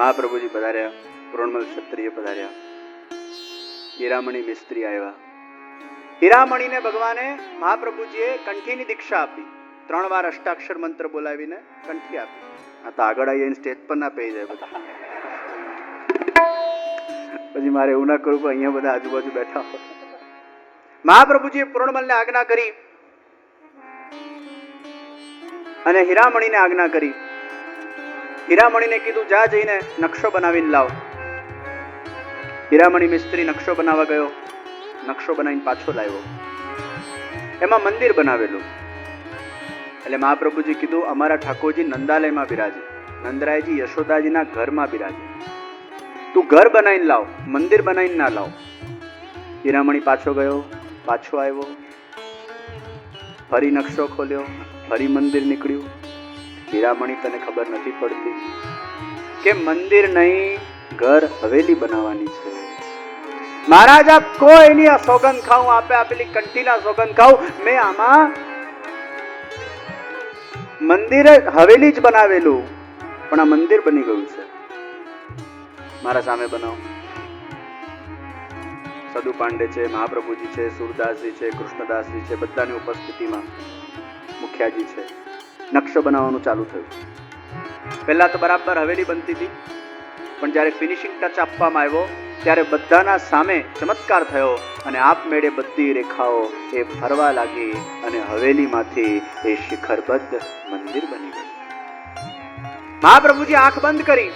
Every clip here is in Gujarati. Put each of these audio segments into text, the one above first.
મહાપ્રભુજી પધાર્યા, પૂર્ણમલ ક્ષત્રિય પધાર્યા, હીરામણી મિસ્ત્રી આવ્યા. હીરામણીને ભગવાને મહાપ્રભુજીએ કંઠીની દીક્ષા આપી. 3 વાર અષ્ટાક્ષર મંત્ર બોલાવીને કંઠી આપી. આ તો આગળ આવીને સ્ટેજ પર ના પહી જાય બધા. પછી મારે એવું ના કરવું કે અહીંયા બધા આજુબાજુ બેઠા હોય. મહાપ્રભુજીએ પૂર્ણમલને આજ્ઞા કરી અને હીરામણીને આજ્ઞા કરી. હીરામણીને કીધું જા જઈને નકશો બનાવીને લાવ. હીરામણી મિસ્ત્રી નકશો બનાવવા ગયો. નકશો બનાવીને પાછો લાવ્યો. એમાં મંદિર બનાવેલું. એટલે મહાપ્રભુજી કીધું અમારા ઠાકોરજી નંદાલયમાં બિરાજે, નંદરાયજી યશોદાજીના ઘરમાં બિરાજે. તું ઘર બનાવીને લાવ, મંદિર બનાવીને ના લાવ. હીરામણી પાછો ગયો, પાછો આવ્યો, ફરી નકશો ખોલ્યો, ફરી મંદિર નીકળ્યું. હીરામણી તને ખબર નથી પડતી કે મંદિર નહીં, ઘર હવેલી બનાવવાની છે. મહારાજ આપ કોઈની આ સોગંદ ખાઉં, આપે આપેલી કંઠીના સોગંદ ખાઉં, મેં આમાં મંદિર હવેલી જ બનાવેલું, પણ આ મંદિર બની ગયું છે. મારા સામે બનાવો. સદુ પાંડે છે, મહાપ્રભુજી છે, સુરદાસજી છે, કૃષ્ણદાસજી છે, બધાની ઉપસ્થિતિમાં મુખિયાજી છે. નકશો બનાવવાનું ચાલુ થયું. પહેલા તો બરાબર હવેલી બનતી હતી, પણ જ્યારે ફિનિશિંગ ટચ આપવામાં આવ્યો ત્યારે બધાના સામે ચમત્કાર થયો અને આપમેળે બધી રેખાઓ એ ફરવા લાગી અને હવેલીમાંથી એ શિખરબદ્ધ મંદિર બની ગયું. મહાપ્રભુજી આંખ બંધ કરી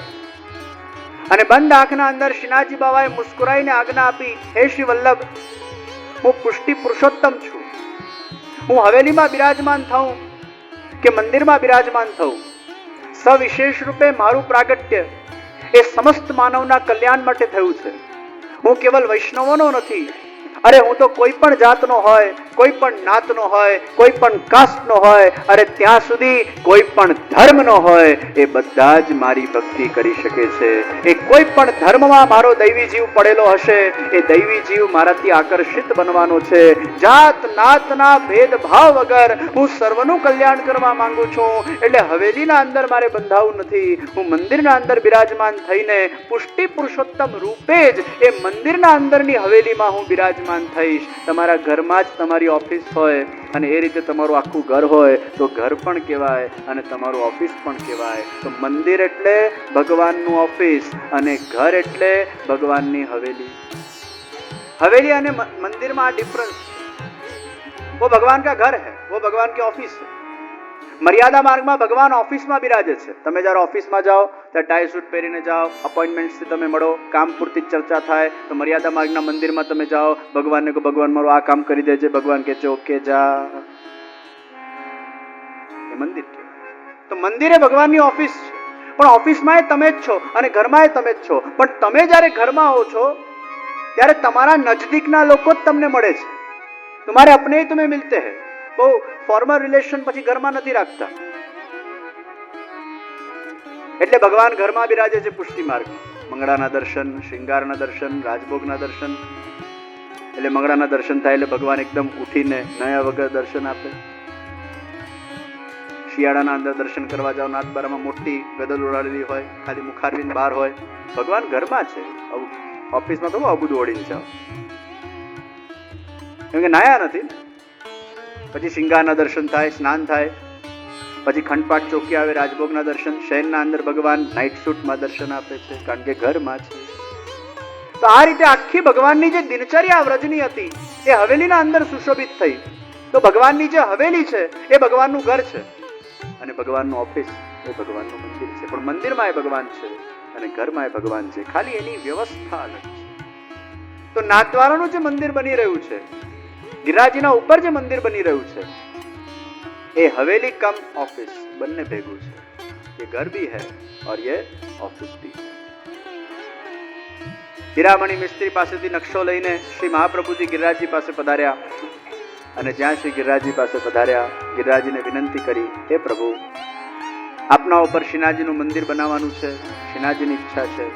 અને બંધ આંખના અંદર શ્રીનાથજી બાબાએ મુસ્કુરાઈને આજ્ઞા આપી, હે શ્રી વલ્લભ, હું પુષ્ટિ પુરુષોત્તમ છું. હું હવેલીમાં બિરાજમાન થઉં કે મંદિરમાં બિરાજમાન થઉં, સવિશેષ રૂપે મારું પ્રાગટ્ય એ સમસ્ત માનવના કલ્યાણ માટે થયું છે. હું કેવલ વૈષ્ણવોનો નથી, અરે હું તો કોઈ પણ જાતનો હોય, કોઈ પણ નાતનો હોય, કોઈ પણ કાસ્ટનો હોય, અરે ત્યાં સુધી કોઈ પણ ધર્મનો હોય, એ બધા જ મારી ભક્તિ કરી શકે છે. એ કોઈ પણ ધર્મમાં મારો દૈવી જીવ પડેલો હશે, એ દૈવી જીવ મારાથી આકર્ષિત બનવાનો છે. જાત નાતના ભેદભાવ વગર હું સર્વનું કલ્યાણ કરવા માંગુ છું. એટલે હવેલીના અંદર મારે બંધાવું નથી, હું મંદિરના અંદર બિરાજમાન થઈને પુષ્ટિ પુરુષોત્તમ રૂપે જ એ મંદિરના અંદરની હવેલીમાં હું બિરાજમાન થઈશ. તમારા ઘરમાં જ તમારી ઓફિસ હોય અને એ રીતે તમારું આખું ઘર હોય તો ઘર પણ કહેવાય અને તમારું ઓફિસ પણ કહેવાય. તો મંદિર એટલે ભગવાનનું ઓફિસ અને ઘર એટલે ભગવાનની હવેલી. हवेली અને મંદિરમાં આ ડિફરન્સ છે. वो भगवान का घर है, वो भगवान की ऑफिस है. મર્યાદા માર્ગમાં ભગવાન ઓફિસમાં બિરાજે છે. તમે જ્યારે ઓફિસમાં જાઓ ત્યારે ટાઈ સૂટ પહેરીને જાઓ, અપોઇન્ટમેન્ટથી તમે મળો, કામ પૂરતી ચર્ચા થાય. તો મર્યાદા માર્ગના મંદિરમાં તમે જાઓ, ભગવાનને કહો ભગવાન મારું આ કામ કરી દેજે, ભગવાન કહે છે ઓકે જા. એ મંદિર કહેવાય. તો મંદિર એ ભગવાનની ઓફિસ છે, પણ ઓફિસમાં તમે જ છો અને ઘરમાં તમે જ છો. પણ તમે જ્યારે ઘરમાં હો છો ત્યારે તમારા નજદીકના લોકો જ તમને મળે છે. तुम्हारे अपने ही तुम्हें मिलते हैं. બહુ ફોર્મલ રિલેશન પછી ઘરમાં નથી રાખતા. એટલે ભગવાન ઘરમાં બિરાજે છે પુષ્ટિ માર્ગમાં. મંગળાના દર્શન, શૃંગારના દર્શન, રાજભોગના દર્શન. એટલે મંગળાના દર્શન થાય એટલે ભગવાન એકદમ ઉઠીને નયા વગર દર્શન આપે. શિયાળાના અંદર દર્શન કરવા જાઓ, નાથબારામાં મોટી ગદલ ઉડાડેલી હોય, ખાલી મુખારબીન બહાર હોય, ભગવાન ઘરમાં છે. ઓફિસમાં તો આવું બધું ઓળીને જાઓ, કેમ કે નાયા નથી. પછી શિંગારના દર્શન થાય, સ્નાન થાય, પછી ખંડપાટ ચોકી આવે, રાજભોગના દર્શન. શહેરના અંદર ભગવાન નાઇટ સૂટમાં દર્શન આપે છે, કારણ કે ઘરમાં છે. તો આ રીતે આખી ભગવાનની જે દિનચર્યા વ્રજની હતી એ હવેલીના અંદર સુશોભિત થઈ. તો ભગવાનની જે હવેલી છે એ ભગવાનનું ઘર છે અને ભગવાનનું ઓફિસ એ ભગવાનનું મંદિર છે. પણ મંદિરમાં એ ભગવાન છે અને ઘરમાં એ ભગવાન છે, ખાલી એની વ્યવસ્થા અલગ છે. તો નાથદ્વારાનું જે મંદિર બની રહ્યું છે, ગિરિરાજના ઉપર જે મંદિર બની રહ્યું છે, એ હવેલી કમ ઓફિસ બંને ભેગું છે. ये घर भी है और ये ऑफिस भी है. હીરામણી મિસ્ત્રી પાસેથી નકશો લઈને શ્રી મહાપ્રભુજી ગિરિરાજજી પાસે પધાર્યા અને જ્યાં શ્રી ગિરિરાજજી પાસે પધાર્યા, ગિરિરાજજીને વિનંતી કરી, હે પ્રભુ, આપના ઉપર શ્રીનાથજીનું મંદિર બનાવવાનું છે, શ્રીનાથજીની ઈચ્છા છે.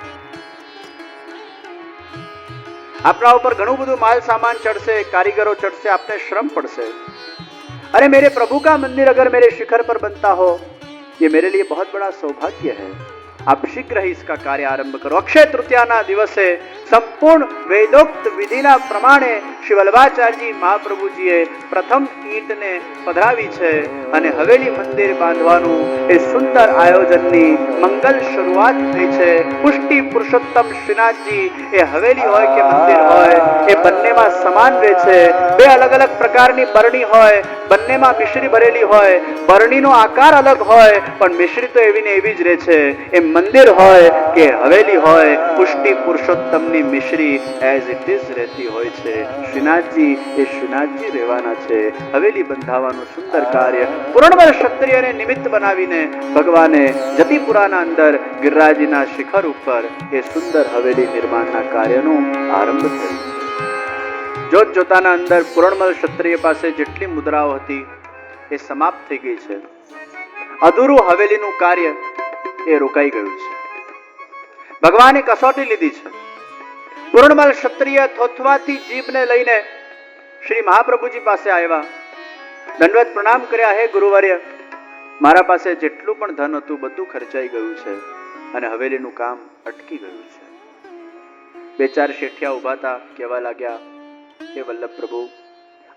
આપના ઉપર ઘણું બધું માલ सामान चढ़से, कारीगरों चढ़से, आपने श्रम पड़से. अरे मेरे प्रभु का मंदिर अगर मेरे शिखर पर बनता हो, ये मेरे लिए बहुत बड़ा सौभाग्य है. आप शीघ्र ही इसका कार्य आरंभ करो। अक्षय तृतीयाना दिवसे संपूर्ण वेदोक्त विधिना प्रमाणे श्री वल्लभाचार्यजी महाप्रभुजीए प्रथम ईंटने पधरावी छे અને હવેલી મંદિર બાંધવાનું એ સુંદર આયોજનની મંગલ શરૂઆત થઈ છે। પુષ્ટિ પુરુષોત્તમ શ્રીનાથજી એ હવેલી હોય કે મંદિર હોય એ બંનેમાં સમાન રહે છે। બે અલગ અલગ પ્રકારની બરણી હોય, બંનેમાં મિશ્રી ભરેલી હોય, બરણીનો આકાર અલગ હોય પણ મિશ્રી તો એવી ને એવી જ રહે છે। એ મંદિર હોય કે હવેલી હોય, પુષ્ટિ પુરુષોત્તમની મિશ્રી એઝ ઇટ ઇઝ રહેતી હોય છે। શ્રીનાથજી એ શ્રીનાથજી રહેવાના છે। હવેલી બંધાવવાનું સુંદર કાર્ય પૂર્ણબળ ક્ષત્રિયને નિમિત્ત બનાવીને ભગવાને જતીપુરાના અંદર ગિરિરાજના શિખર ઉપર એ સુંદર હવેલી નિર્માણના કાર્યનો આરંભ થયો। જોત જોતાના અંદર પૂર્ણબળ ક્ષત્રિય પાસે જેટલી મુદ્રાઓ હતી એ સમાપ્ત થઈ ગઈ છે। અધૂરું હવેલીનું કાર્ય એ રોકાઈ ગયું છે। ભગવાને કસોટી લીધી છે। પૂર્ણબળ ક્ષત્રિય થોથવાથી જીભને લઈને શ્રી મહાપ્રભુજી પાસે આવ્યા, દંડવત પ્રણામ કર્યા, હે ગુરુવર્ય, મારા પાસે જેટલું પણ ધન હતું બધું ખર્ચાઈ ગયું છે અને હવેલીનું કામ અટકી ગયું છે। બે ચાર શેઠિયા ઉભા હતા, કહેવા लाग्या, હે વલ્લભ પ્રભુ,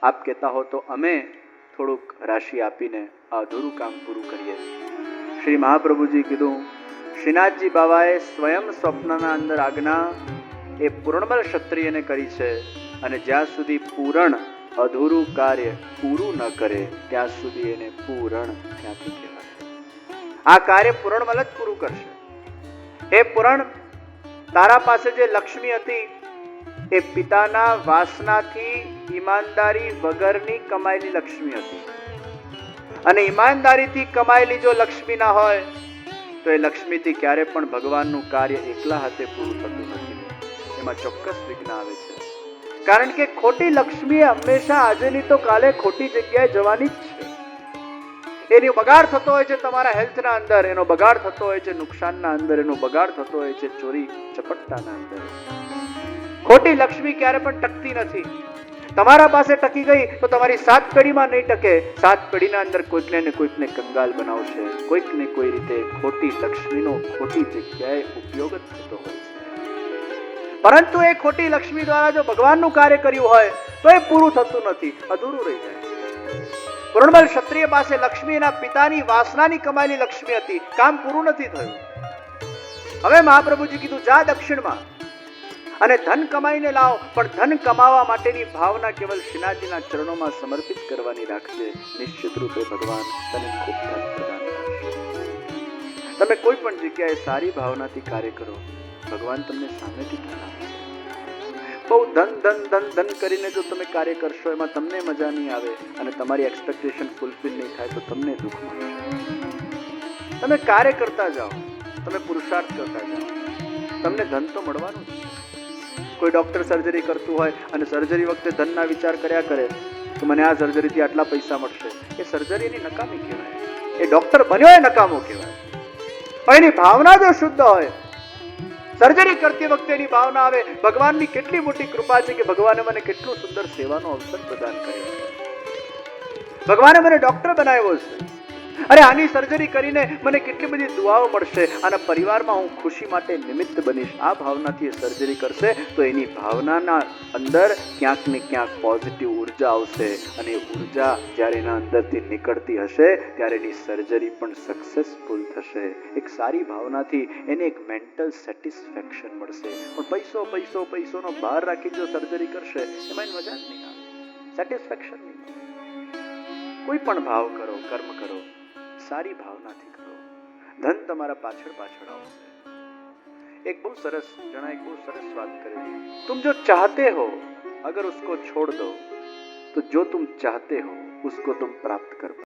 આપ કહેતા હો તો અમે થોડુંક રાશિ આપીને આ અધૂરું કામ પૂરું કરીએ। શ્રી મહાપ્રભુજી કીધું, શ્રીનાથજી બાવાએ સ્વયં સ્વપ્નના અંદર આજ્ઞા એ પૂર્ણબળ ક્ષત્રિયને કરી છે અને જ્યાં સુધી પૂરણ અધૂરું કાર્ય પૂરું ન કરે ત્યાં સુધી એને પૂરણ ક્યાંથી કહેવાય? આ કાર્ય પૂરણબળ જ પૂરું કરશે। હે પૂરણ, તારા પાસે જે લક્ષ્મી હતી એ પિતાના વાસનાથી ઈમાનદારી વગરની કમાયેલી લક્ષ્મી હતી અને ઈમાનદારીથી કમાયેલી જો લક્ષ્મી ના હોય તો એ લક્ષ્મીથી ક્યારે પણ ભગવાનનું કાર્ય એકલા હાથે પૂરું થતું નથી। એમાં ચોક્કસ વિઘ્ન આવે છે, કારણ કે ખોટી લક્ષ્મી હંમેશા આજે ની તો કાલે ખોટી જગ્યાએ જવાની જ છે। એનો બગાડ થતો હોય છે તમારા હેલ્થના અંદર, એનો બગાડ થતો હોય છે નુકસાનના અંદર, એનો બગાડ થતો હોય છે ચોરી ચપટતાના અંદર। ખોટી લક્ષ્મી ક્યારે પણ ટકતી નથી। તમારા પાસે ટકી ગઈ તો તમારી 7 પેઢીમાં નહીં ટકે। 7 પેઢીના અંદર કોઈકને ને કોઈકને કંગાલ બનાવશે। કોઈક ને કોઈ રીતે ખોટી લક્ષ્મીનો ખોટી જગ્યાએ ઉપયોગ જ થતો હોય છે। પરંતુ એ ખોટી લક્ષ્મી દ્વારા જો ભગવાનનું કાર્ય કર્યું હોય તો એ પૂરું થતું નથી, અધૂરું રહી જાય છે। પૂર્ણબળ ક્ષત્રિય પાસે લક્ષ્મી એના પિતાની વાસનાની કમાયેલી લક્ષ્મી હતી, કામ પૂરું નથી થયું। હવે મહાપ્રભુજી કીધું, જા દક્ષિણમાં અને ધન કમાઈને લાવ, પણ ધન કમાવા માટેની ભાવના કેવલ શ્રીનાથજીના ચરણોમાં સમર્પિત કરવાની રાખજે। નિશ્ચિત રૂપે ભગવાન તને ખૂબ ધન પ્રદાન કરશે। તમે કોઈ પણ જગ્યાએ સારી ભાવનાથી કાર્ય કરો, ભગવાન તમને સામેથી ધન આપશે। બહુ ધન ધન ધન ધન કરીને જો તમે કાર્ય કરશો એમાં તમને મજા નહીં આવે અને તમારી એક્સપેક્ટેશન ફૂલફિલ નહીં થાય તો તમને દુઃખ મળશે। તમે કાર્ય કરતા જાઓ, તમે પુરુષાર્થ કરતા જાઓ, તમને ધન તો મળવાનું જ છે। કોઈ ડોક્ટર સર્જરી કરતું હોય અને સર્જરી વખતે ધનના વિચાર કર્યા કરે તો મને આ સર્જરીથી આટલા પૈસા મળશે, એ સર્જરીની નકામી કહેવાય। એ ડોક્ટર બન્યો એ નકામો કહેવાય। પણ એની ભાવના જો શુદ્ધ હોય, સર્જરી કરતી વખતે એની ભાવના આવે, ભગવાનની કેટલી મોટી કૃપા છે કે ભગવાને મને કેટલું સુંદર સેવાનો અવસર પ્રદાન કર્યો છે, ભગવાને મને ડોક્ટર બનાવ્યો છે, અરે આની સર્જરી કરીને મને કેટલી બધી દુઆઓ મળશે, આના પરિવારમાં હું ખુશી માટે નિમિત્ત બનીશ। આ ભાવનાથી એ સર્જરી કરશે તો એની ભાવનાના અંદર ક્યાંક ને ક્યાંક પોઝિટિવ ઉર્જા આવશે અને એ ઉર્જા જ્યારે એના અંદરથી નીકળતી હશે ત્યારે એની સર્જરી પણ સક્સેસફુલ થશે। એક સારી ભાવનાથી એને એક મેન્ટલ સેટિસ્ફેક્શન મળશે। પણ પૈસો પૈસો પૈસોનો બહાર રાખી જો સર્જરી કરશે એમાં મજા જ નહીં આવે, સેટિસ્ફેક્શન નહીં। કોઈ પણ ભાવ કરો, કર્મ કરો, सारी भावना थी करो, धन तुम्हारा पाछड़ पाछड़ आवशे। एक बहुत सरस जना एक बहुत सरस बात करेली, तुम जो चाहते हो अगर उसको छोड़ दो तो जो तुम चाहते हो उसको तुम प्राप्त कर